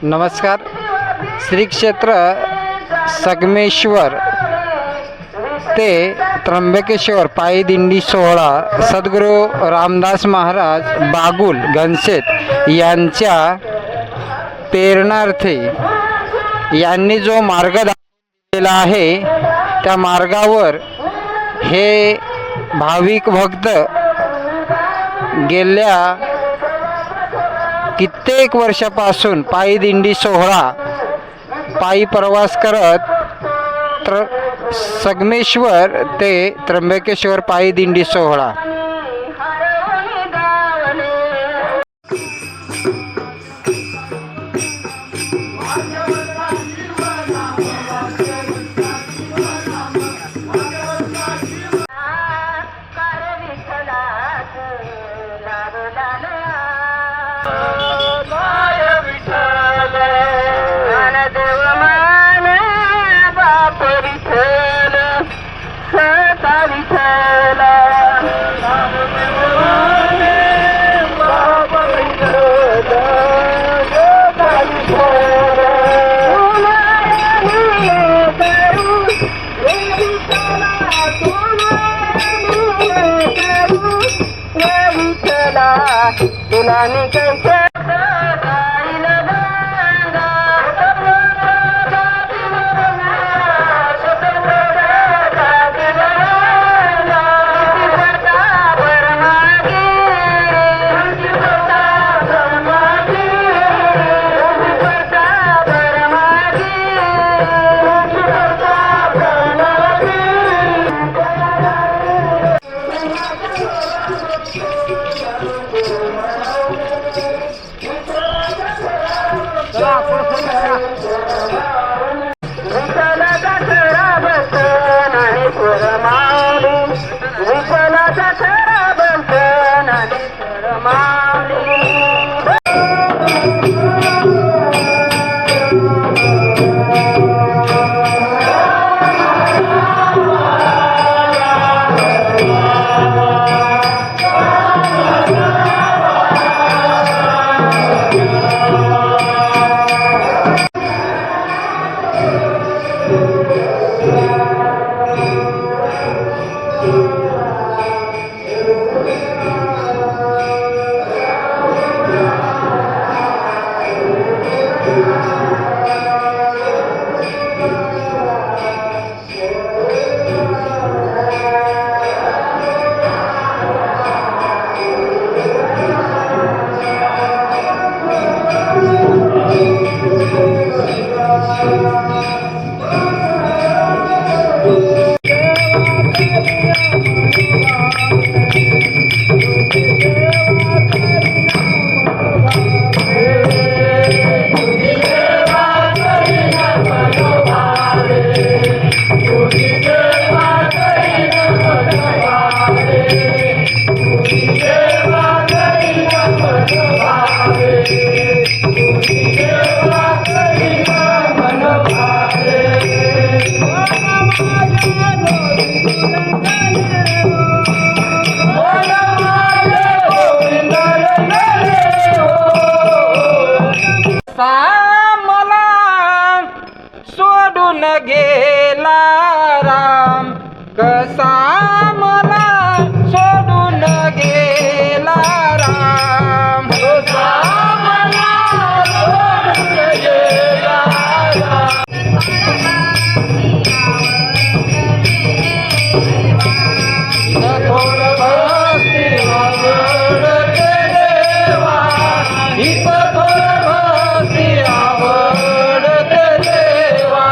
नमस्कार. श्री क्षेत्र संगमेश्वर ते त्र्यंबकेश्वर पायी दिंडी सोहळा सद्गुरू रामदास महाराज बागुल घनशेत यांच्या प्रेरणार्थी यांनी जो मार्ग दाखवलेला आहे त्या मार्गावर हे भाविक भक्त गेल्या कित्येक वर्षापासून पायी दिंडी सोहळा पायी प्रवास करत संगमेश्वर ते त्र्यंबकेश्वर पायी दिंडी सोहळा. सोडून गेला राम कसा मला सोडून गेला राम कसा मला सोडून गेला राम. थोडं भक्ती आवडते देवा इथं थोडं भक्ती आवडते देवा.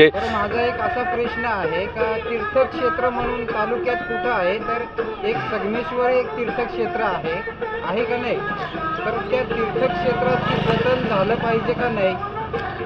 तर माझा एक असा प्रश्न आहे का तीर्थक्षेत्र म्हणून तालुक्यात कुठं आहे, तर एक संगमेश्वर एक तीर्थक्षेत्र आहे का नाही, तर त्या तीर्थक्षेत्राची जतन झालं पाहिजे का नाही?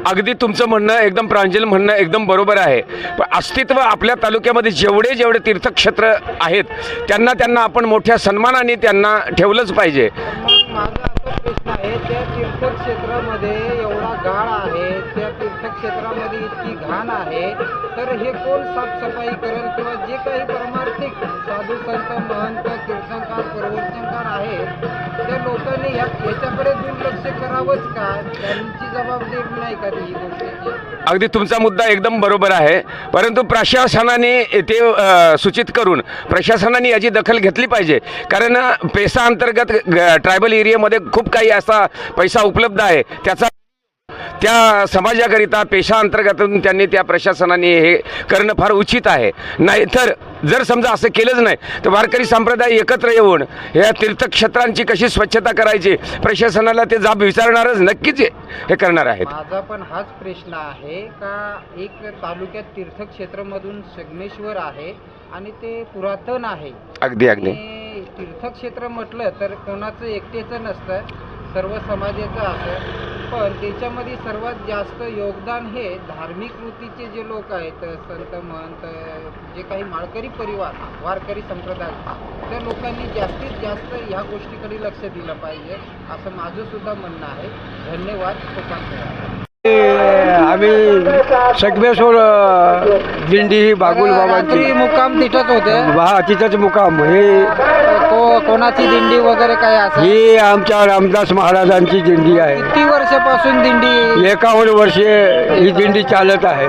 अगदी तुमचं म्हणणं एकदम प्रांजल म्हणणं एकदम बरोबर आहे. पण अस्तित्व आपल्या तालुक्यामध्ये जेवढे तीर्थक्षेत्र आहेत त्यांना आपण मोठ्या सन्मानाने त्यांना ठेवलंच पाहिजे. मग माझा असा प्रश्न आहे, त्या तीर्थक्षेत्रामध्ये एवढा गाळ आहे, त्या तीर्थक्षेत्रामध्ये इतकी घाण आहे, तर हे कोण साफसफाई करेल? किंवा जे काही परमार्थिक साधू संत महंत कीर्तनकार प्रवचनकार आहेत त्या लोकांनी याच्याकडे दुर्लक्ष करावंच का? त्यांची जबाबदारी नाही का ही गोष्टीची? अगदी तुमचा मुद्दा एकदम बरोबर आहे, परंतु प्रशासनाने ते सूचित करून प्रशासनाने याची दखल घेतली पाहिजे. कारण पैसा अंतर्गत ट्रायबल एरियामध्ये खूप काही असा पैसा उपलब्ध आहे, त्याचा त्या समाजाकरिता पेशा अंतर्गतून त्यांनी त्या प्रशासनाने हे करणं फार उचित आहे. नाहीतर जर समजा असं केलंच नाही तर वारकरी संप्रदाय एकत्र येऊन या तीर्थक्षेत्रांची कशी स्वच्छता करायची प्रशासनाला ते जाब विचारणारच नक्कीच हे करणार आहेत. माझा पण हाच प्रश्न आहे का एक तालुक्यात तीर्थक्षेत्रामधून संगमेश्वर आहे आणि ते पुरातन आहे. अगदी तीर्थक्षेत्र म्हटलं तर कोणाचं एकटेचं नसतं, सर्व समाजाचं असं, पण त्याच्यामध्ये सर्वात जास्त योगदान हे धार्मिक वृत्तीचे जे लोक आहेत, संत महंत जे काही माळकरी परिवार वारकरी संप्रदाय, त्या लोकांनी जास्तीत जास्त ह्या गोष्टीकडे लक्ष दिलं पाहिजे असं माझं सुद्धा म्हणणं आहे. धन्यवाद. आम्ही संगमेश्वर दिंडी बागुल बाबांची मुक्काम तिथंच होते. तिथंच मुक्काम. हे कोणाची दिंडी वगैरे काय असं? ही आमच्या रामदास महाराजांची दिंडी आहे. किती वर्षापासून दिंडी? 51 वर्षे ही दिंडी चालत आहे.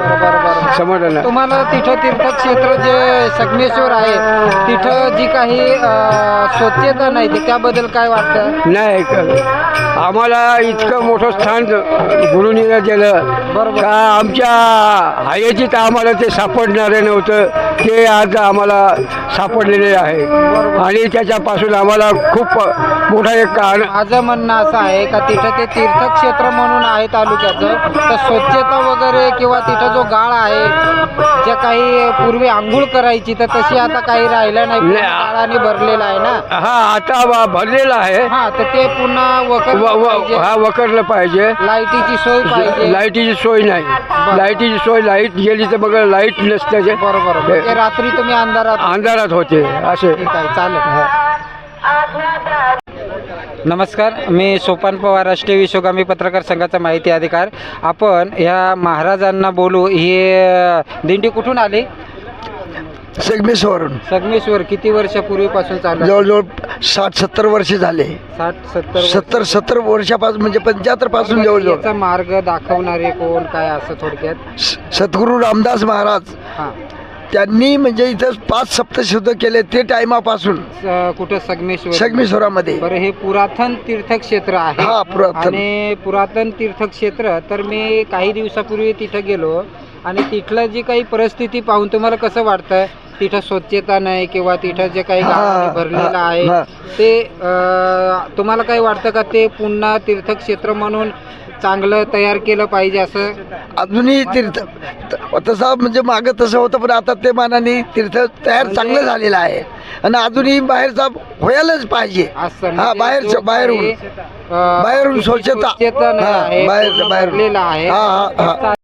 समजलं ना? तुम्हाला तिथं तीर्थक्षेत्र जे संगमेश्वर आहे तिथं जी काही स्वच्छता नाही ते त्याबद्दल काय वाटतं? नाही, आम्हाला इतकं मोठं स्थान गुरुनी दिलं का आमच्या हायेची तर आम्हाला ते सापडणारे नव्हतं, ते आज आम्हाला सापडलेले आहे आणि त्याच्यापासून आम्हाला खूप मोठा एक माझं म्हणणं असं आहे का तिथं ते तीर्थक्षेत्र म्हणून आहे तालुक्याचं, तर स्वच्छता वगैरे किंवा तिथं जो गाळ आहे जे काही पूर्वी आंघोळ करायची तर तशी आता काही राहिलं नाही, गाळाने भरलेला आहे ना. हा, आता भरलेला आहे. हा, तर ते पुन्हा वकरलं पाहिजे. लाईटीची सोय पाहिजे. लाईटीची सोय नाही. लाईटीची सोय, लाईट गेली तर बघा लाईट नसते. बरोबर. रात्री तुम्ही अंधारात होते असे. ठीक आहे, चालेल. नमस्कार, मी सोपान पवार, राष्ट्रीय विश्वगामी पत्रकार संघाचा माहिती अधिकार. आपण ह्या महाराजांना बोलू. ही दिंडी कुठून आली? संगमेश्वर. किती वर्षापूर्वीपासून चालू? जवळजवळ 60-70 वर्ष झाले. 70 वर्षापासून म्हणजे 75 पासून जवळजवळ. याचा मार्ग दाखवणारे कोण काय असं थोडक्यात? सद्गुरू रामदास महाराज. हां, त्यांनी म्हणजे इथं 5 सप्तशुद्ध केले ते टायमापासून. कुठं? संगमेश्वरामध्ये. बरं, हे पुरातन तीर्थक्षेत्र आहे. हा, पुरातन. आणि पुरातन तीर्थक्षेत्र, तर मी काही दिवसापूर्वी तिथं गेलो आणि तिथलं जी काही परिस्थिती पाहून तुम्हाला कसं वाटतं? तिथं स्वच्छता नाही किंवा तिथं जे काही गाळाने भरलेलं आहे ते तुम्हाला काय वाटतं का ते पुन्हा तीर्थक्षेत्र म्हणून चांगलं तयार केलं पाहिजे असं? अजूनही तीर्थ तसा म्हणजे मागं तसं होतं, पण आता ते मानाने तीर्थ तयार चांगलं झालेलं आहे आणि अजूनही बाहेरचा व्हायलाच पाहिजे. हा, बाहेरून स्वच्छता बाहेर आहे.